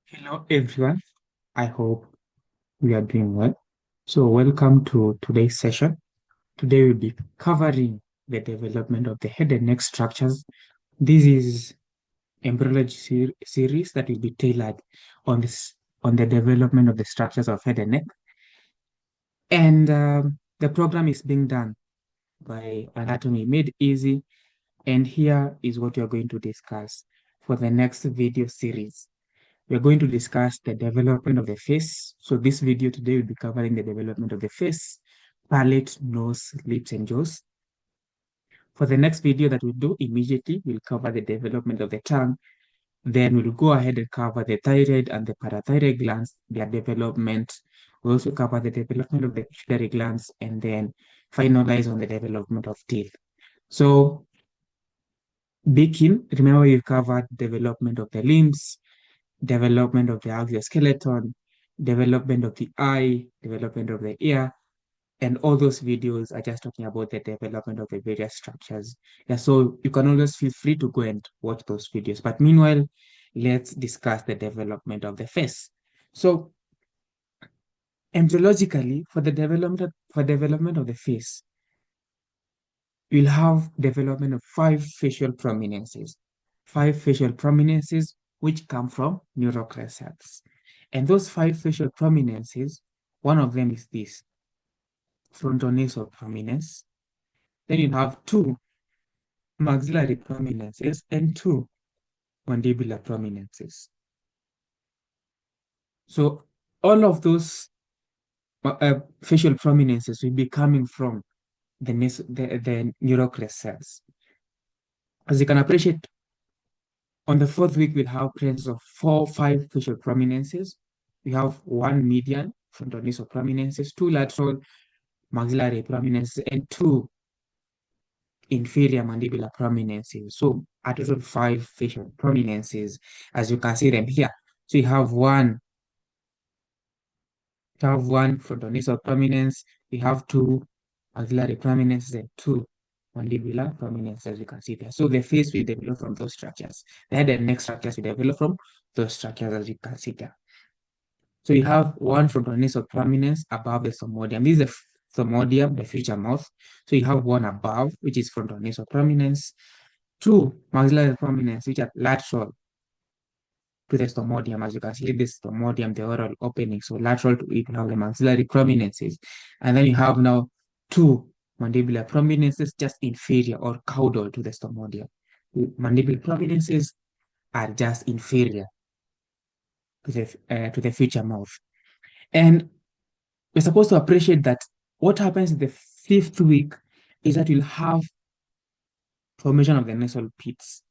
Hello, everyone. I hope we are doing well. So, welcome to today's session. Today, we'll be covering the development of the head and neck structures. This is embryology series that will be tailored on the development of the structures of head and neck. And the program is being done by Anatomy Made Easy. And here is what we are going to discuss for the next video series. We're going to discuss the development of the face. So this video today will be covering the development of the face, palate, nose, lips, and jaws. For the next video that we'll do immediately, we'll cover the development of the tongue. Then we'll go ahead and cover the thyroid and the parathyroid glands, their development. We'll also cover the development of the pituitary glands and then finalize on the development of teeth. So remember we've covered development of the limbs, development of the exoskeleton, development of the eye, development of the ear, and all those videos are just talking about the development of the various structures. Yeah, so you can always feel free to go and watch those videos. But meanwhile, let's discuss the development of the face. So embryologically, for development of the face, you'll have development of five facial prominences. Five facial prominences which come from neurocrescents. And those five facial prominences, one of them is this, frontonasal prominence. Then you have two maxillary prominences and two mandibular prominences. So all of those facial prominences will be coming from the neurocrescents. As you can appreciate, on the fourth week, we'll have presence of five facial prominences. We have one median frontonasal prominences, two lateral maxillary prominences, and two inferior mandibular prominences. So a total of five facial prominences, as you can see them here. So you have one frontonasal prominence, we have two maxillary prominences, and two mandibular prominences, as you can see there. So the face will develop from those structures. The head and neck structures will develop from those structures, as you can see there. So you have one frontonasal prominence above the somodium. This is the somodium, the future mouth. So you have one above, which is frontonasal prominence, two maxillary prominence, which are lateral to the stomodium. As you can see, this stomodium, the oral opening. So lateral to it, you have the maxillary prominences. And then you have now two mandibular prominences just inferior or caudal to the stomodium. Mandibular prominences are just inferior to the future mouth. And we're supposed to appreciate that what happens in the fifth week is that you'll have formation of the nasal pits.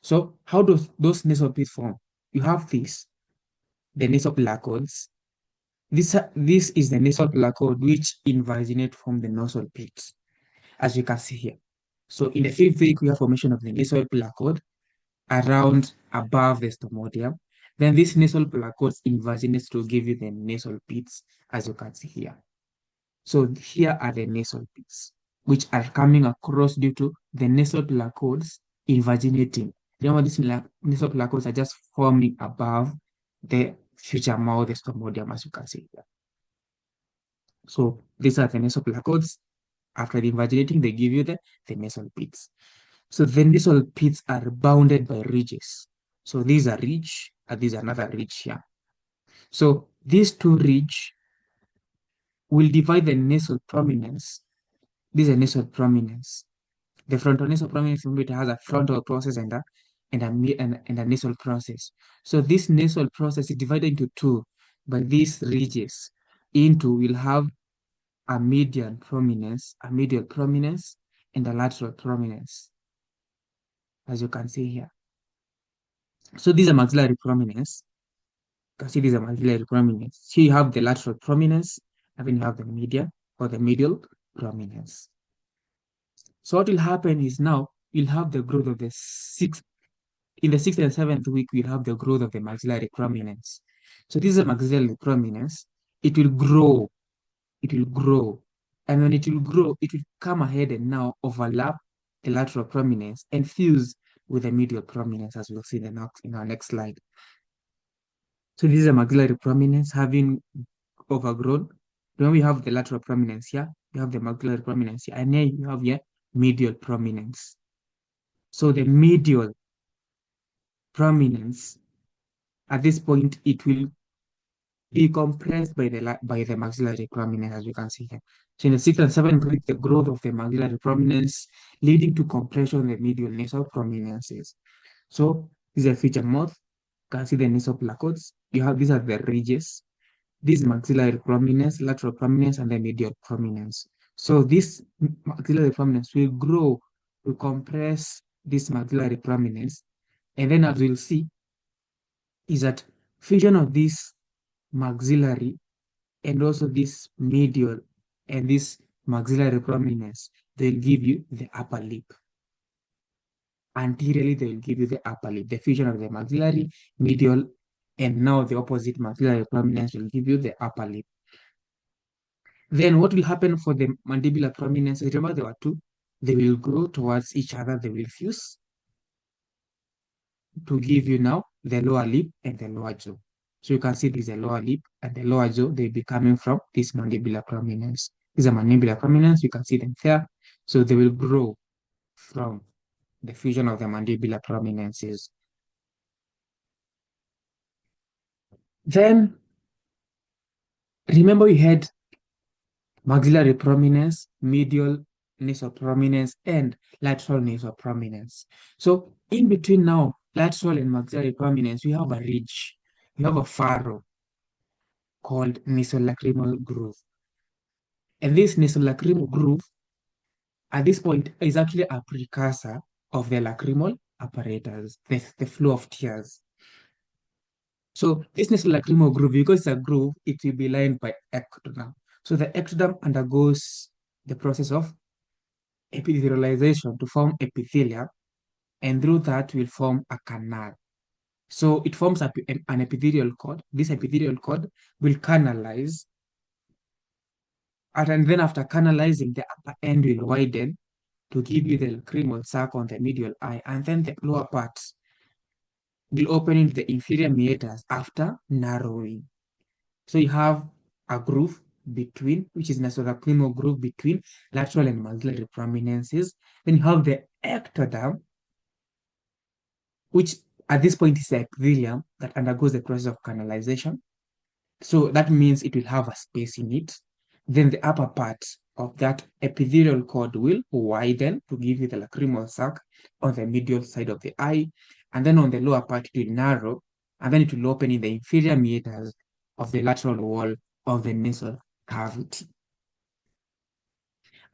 So how does those nasal pits form? You have this, the nasal placoids. This is the nasal placoid which invaginate from the nasal pits, as you can see here. So in the fifth week, we have formation of the nasal placoid around above the stomodium. Then this nasal placoids invaginates to give you the nasal pits, as you can see here. So here are the nasal pits, which are coming across due to the nasal placoids invaginating. Remember, these nasal placoids are just forming above the future mouth, the stomodium, as you can see here. So these are the nasal placoids. After the invaginating, they give you the nasal pits. So the nasal pits are bounded by ridges. So these are ridge, and these are another ridge here. So these two ridge will divide the nasal prominence. This is a nasal prominence. The frontonasal prominence it has a frontal process and a nasal process. So this nasal process is divided into two by these ridges. Into will have a medial prominence, and a lateral prominence, as you can see here. So these are maxillary prominence. You can see these are maxillary prominence. Here you have the lateral prominence, and then you have the medial or the medial prominence. So what will happen is now you'll have the growth of in the sixth and seventh week, we'll have the growth of the maxillary prominence. So this is a maxillary prominence. It will grow. It will grow. And when it will grow, it will come ahead and now overlap the lateral prominence and fuse with the medial prominence, as we'll see in our next slide. So this is a maxillary prominence having overgrown. Then we have the lateral prominence here. You have the maxillary prominence here. And then you have here medial prominence. So the medial prominence, at this point, it will be compressed by the maxillary prominence, as you can see here. So in the sixth and seventh week, the growth of the maxillary prominence leading to compression of the medial nasal prominences. So this is a feature mouth. You can see the nasal placodes. You have these are the ridges. This maxillary prominence, lateral prominence, and the medial prominence. So this maxillary prominence will grow to compress this maxillary prominence. And then as we'll see, is that fusion of this maxillary and also this medial and this maxillary prominence, they'll give you the upper lip. Anteriorly, they will give you the upper lip. The fusion of the maxillary, medial, and now the opposite maxillary prominence will give you the upper lip. Then what will happen for the mandibular prominence? Remember there were two. They will grow towards each other. They will fuse to give you now the lower lip and the lower jaw. So you can see this is the lower lip and the lower jaw. They'll be coming from this mandibular prominence. These are mandibular prominence. You can see them there. So they will grow from the fusion of the mandibular prominences. Then remember we had maxillary prominence, medial nasal prominence, and lateral nasal prominence. So in between now, lateral and maxillary prominence, we have a ridge, we have a furrow called nasolacrimal groove. And this nasolacrimal groove, at this point, is actually a precursor of the lacrimal apparatus, the flow of tears. So this nasolacrimal groove, because it's a groove, it will be lined by ectoderm. So the ectoderm undergoes the process of epithelialization to form epithelia, and through that will form a canal. So it forms an epithelial cord. This epithelial cord will canalize, and then after canalizing, the upper end will widen to give you the lacrimal sac on the medial eye, and then the lower part will open into the inferior meatus after narrowing. So you have a groove between, which is nasolacrimal groove between lateral and maxillary prominences. Then you have the ectoderm, which at this point is the epithelium that undergoes the process of canalization. So that means it will have a space in it. Then the upper part of that epithelial cord will widen to give you the lacrimal sac on the medial side of the eye. And then on the lower part, it will narrow, and then it will open in the inferior meatus of the lateral wall of the nasal cavity.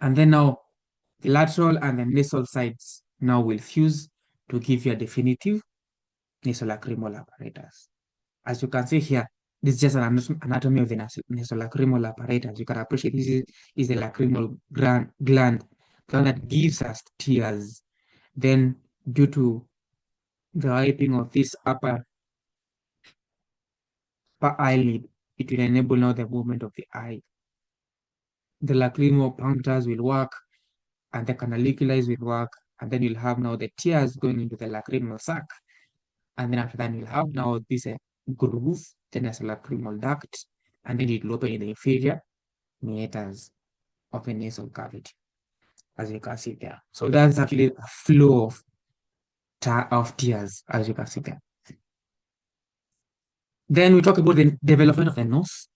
And then now the lateral and the nasal sides now will fuse to give you a definitive nasolacrimal apparatus. As you can see here, this is just an anatomy of the nasolacrimal apparatus. You can appreciate this is the lacrimal gland that gives us tears. Then, due to the wiping of this upper eyelid, it will enable now the movement of the eye. The lacrimal punctures will work, and the canaliculi will work, and then you'll have now the tears going into the lacrimal sac. And then after that, you'll have now this groove, the nasolacrimal duct, and then it will open in the inferior meatus of the nasal cavity, as you can see there. So that's actually a flow of tears, as you can see there. Then we talk about the development of the nose.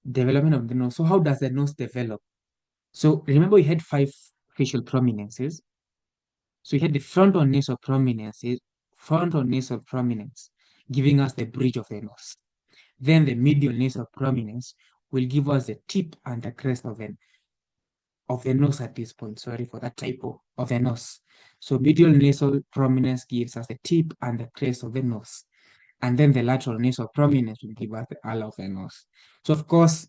Development of the nose. So how does the nose develop? So remember we had 5 facial prominences. So we had the frontal nasal prominences, frontal nasal prominence, giving us the bridge of the nose. Then the medial nasal prominence will give us the tip and the crest of the nose at this point. Sorry for that typo, of the nose. So medial nasal prominence gives us the tip and the crest of the nose. And then the lateral nasal prominence will give us the ala of the nose. So of course,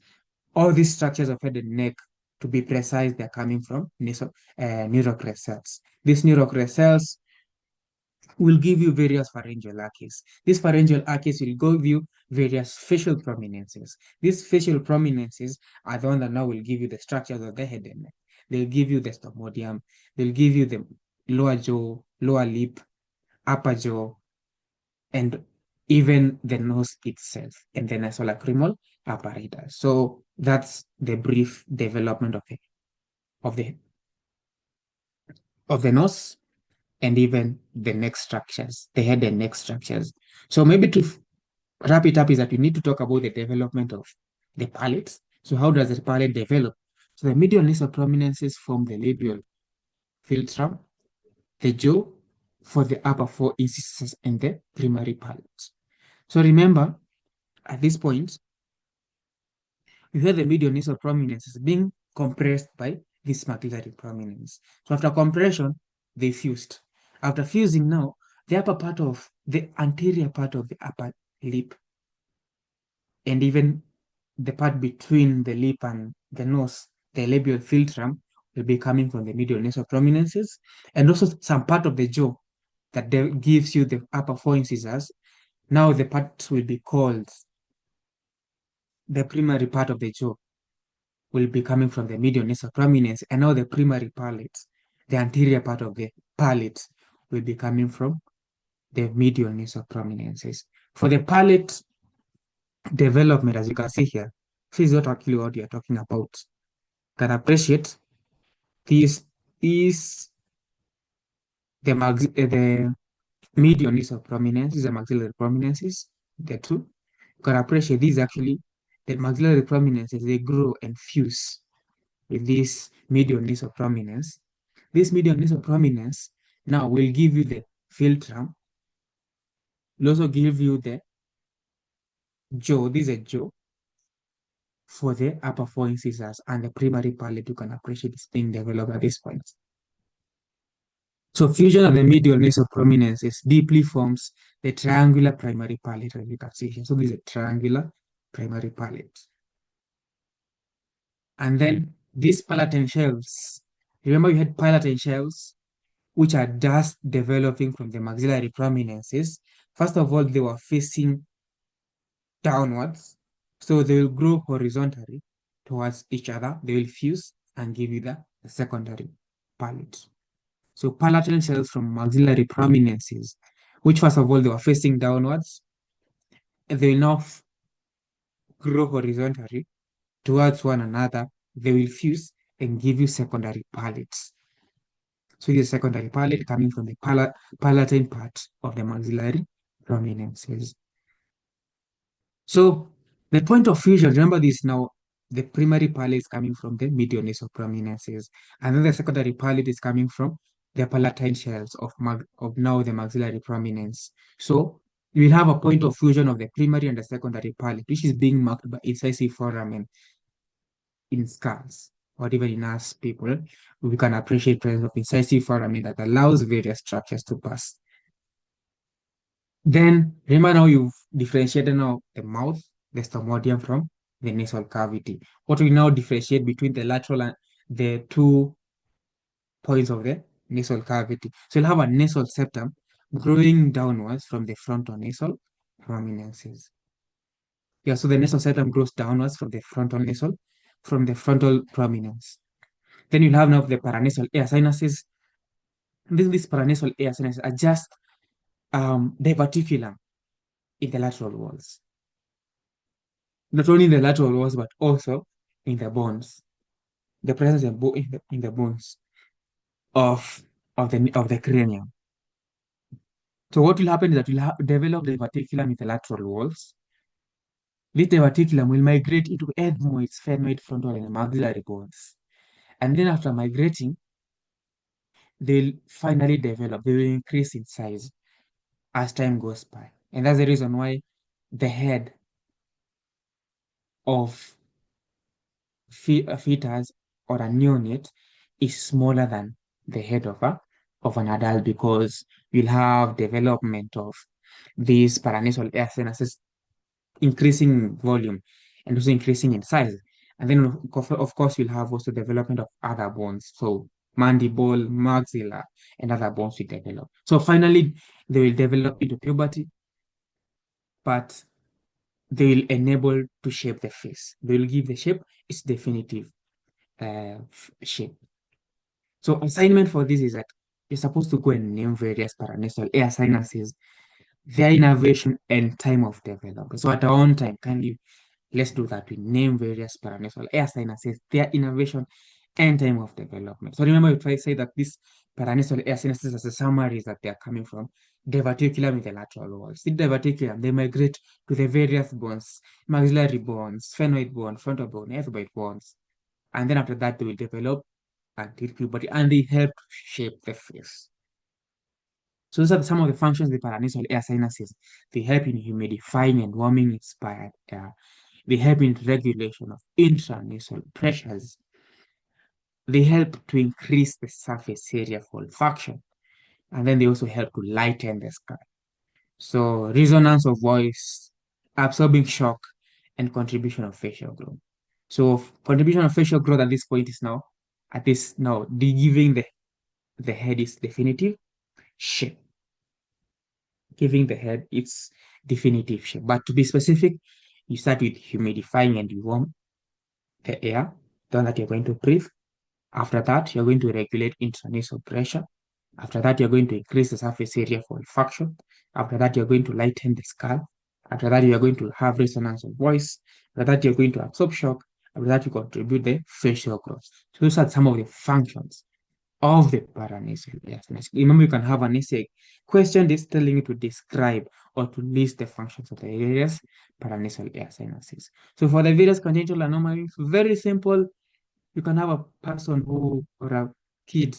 all these structures of head and neck, to be precise, they're coming from neurocrest cells. These neurocrest cells will give you various pharyngeal arches. These pharyngeal arches will give you various facial prominences. These facial prominences are the ones that now will give you the structures of the head and neck. They'll give you the stomodium. They'll give you the lower jaw, lower lip, upper jaw, and even the nose itself, and the nasolacrimal apparatus. So that's the brief development of the of the nose and even the neck structures, the head and neck structures. So maybe to wrap it up is that we need to talk about the development of the palate. So how does the palate develop? So the medial nasal prominences form the labial philtrum, the jaw for the upper four incisors and the primary palate. So remember, at this point, you hear the medial nasal prominences being compressed by this maxillary prominence. So after compression, they fused. After fusing now, the upper part of the anterior part of the upper lip and even the part between the lip and the nose, the labial philtrum, will be coming from the medial nasal prominences, and also some part of the jaw that gives you the upper four incisors. Now the part will be called the primary part of the jaw will be coming from the medial nasal prominence, and now the primary palate, the anterior part of the palate, will be coming from the medial nasal prominences. For the palate development, as you can see here, this is what actually what we are talking about. Can appreciate this is the medial nasal prominences, the maxillary prominences, the two. You can appreciate these actually the maxillary prominences, they grow and fuse with this medial nasal prominence. This medial nasal prominence now will give you the philtrum, will also give you the jaw, this is a jaw for the upper four incisors, and the primary palate you can appreciate is being developed at this point. So fusion of the medial nasal prominences deeply forms the triangular primary palate, as you can see here. So this is a triangular primary palate. And then these palatine shells, remember you had palatine shells, which are just developing from the maxillary prominences. First of all, they were facing downwards, so they will grow horizontally towards each other. They will fuse and give you the secondary palate. So palatine cells from maxillary prominences, which first of all, they were facing downwards, and they will now grow horizontally towards one another. They will fuse and give you secondary palates. So the secondary palate coming from the palatine part of the maxillary prominences. So the point of fusion, remember this now, the primary palate is coming from the medial nasal prominences, and then the secondary palate is coming from the palatine shells of now the maxillary prominence. So you will have a point of fusion of the primary and the secondary palate, which is being marked by incisive foramen in skulls, or even in us people. We can appreciate presence of incisive foramen that allows various structures to pass. Then remember now you've differentiated now the mouth, the stomodium from the nasal cavity. What we now differentiate between the lateral and the 2 points of the nasal cavity. So you'll have a nasal septum growing downwards from the frontal nasal prominences. Yeah, so the nasal septum grows downwards from the frontal prominence. Then you'll have now the paranasal air sinuses. These paranasal air sinuses are just diverticulum in the lateral walls. Not only in the lateral walls, but also in the bones. The presence in the bones of the cranium. So what will happen is that we'll develop the verticulum in the lateral walls. This diverticulum will migrate into ethmoid, sphenoid, frontal, and maxillary bones. And then after migrating, they'll finally develop, they will increase in size as time goes by. And that's the reason why the head of a fetus or a neonate is smaller than the head of an adult, because you'll have development of these paranasal air sinuses increasing in volume and also increasing in size. And then, of course, you'll have also development of other bones. So mandible, maxilla, and other bones will develop. So finally, they will develop into puberty, but they will enable to shape the face. They will give the shape its definitive shape. So assignment for this is that you're supposed to go and name various paranasal air sinuses their innervation and time of development. So at our own time, let's do that. We name various paranasal air sinuses, their innervation and time of development. So remember, we try to say that this paranasal air sinuses, as a summary, is that they are coming from diverticulum in the lateral walls. In diverticulum, they migrate to the various bones, maxillary bones, sphenoid bone, frontal bone, ethmoid bones. And then after that, they will develop anterior puberty and they help shape the face. So those are some of the functions of the paranasal air sinuses. They help in humidifying and warming inspired air. They help in regulation of intranasal pressures. They help to increase the surface area for olfaction. And then they also help to lighten the sky. So resonance of voice, absorbing shock, and contribution of facial growth. So contribution of facial growth at this point is now, giving the head its definitive shape, giving the head its definitive shape. But to be specific, you start with humidifying and you warm the air, the one that you're going to breathe. After that, you're going to regulate intranasal pressure. After that, you're going to increase the surface area for olfaction. After that, you're going to lighten the skull. After that, you're going to have resonance of voice. After that, you're going to absorb shock. After that, you contribute the facial growth. So those are some of the functions of the paranasal air sinus. Remember, you can have an essay question that's telling you to describe or to list the functions of the various paranasal air sinuses. So for the various congenital anomalies, very simple. You can have a person or a kid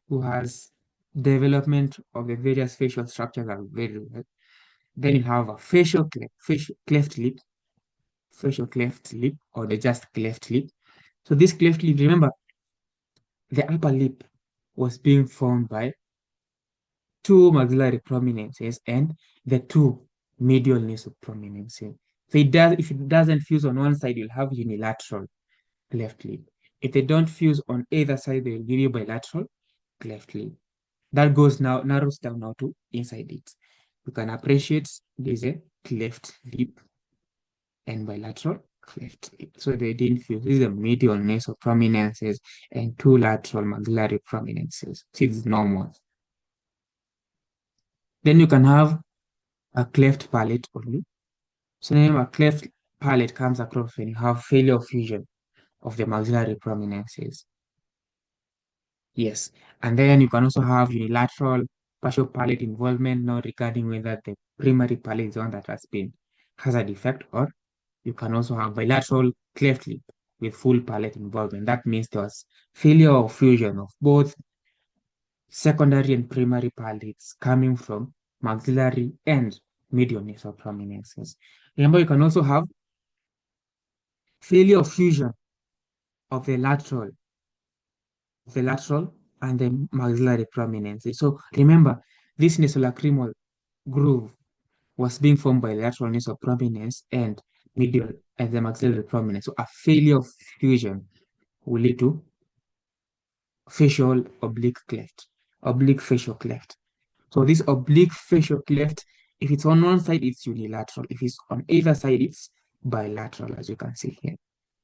who has development of the various facial structures are very well. Then you have a facial cleft lip, facial cleft lip, or the just cleft lip. So this cleft lip, remember, the upper lip was being formed by two maxillary prominences and the two medial nasal prominences. So if it doesn't fuse on one side, you'll have unilateral cleft lip. If they don't fuse on either side, they'll give you bilateral cleft lip. That narrows down now to inside it. You can appreciate there's a cleft lip and bilateral cleft lip. So they didn't fuse. This is the medial nasal prominences and two lateral maxillary prominences. This is normal. Then you can have a cleft palate only. So then a cleft palate comes across when you have failure of fusion of the maxillary prominences. Yes. And then you can also have unilateral partial palate involvement, not regarding whether the primary palate is the one that has a defect, or you can also have bilateral cleft lip with full palate involvement. That means there was failure of fusion of both secondary and primary palates coming from maxillary and medial nasal prominences. Remember, you can also have failure of fusion of the lateral and the maxillary prominences. So remember, this nasolacrimal groove was being formed by lateral nasal prominence and medial and the maxillary prominence. So a failure of fusion will lead to facial oblique facial cleft. So this oblique facial cleft, if it's on one side, it's unilateral. If it's on either side, it's bilateral, as you can see here.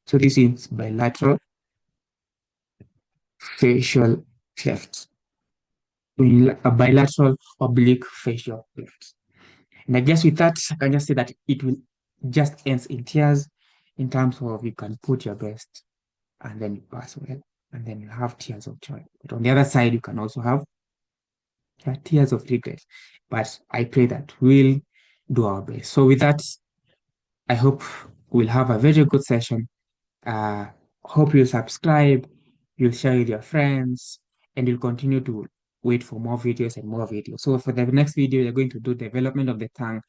So this is bilateral facial cleft, a bilateral oblique facial cleft. And I guess with that, I can just say that it will just ends in tears in terms of you can put your best and then you pass well, and then you have tears of joy. But on the other side, you can also have tears of regret. But I pray that we'll do our best. So with that, I hope we'll have a very good session. Hope you subscribe, you'll share with your friends, and you'll continue to wait for more videos and more videos. So for the next video, you're going to do development of the tongue,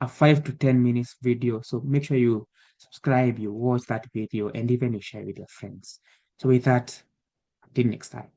a 5 to 10 minutes video. So make sure you subscribe, you watch that video, and even you share with your friends. So with that, until next time.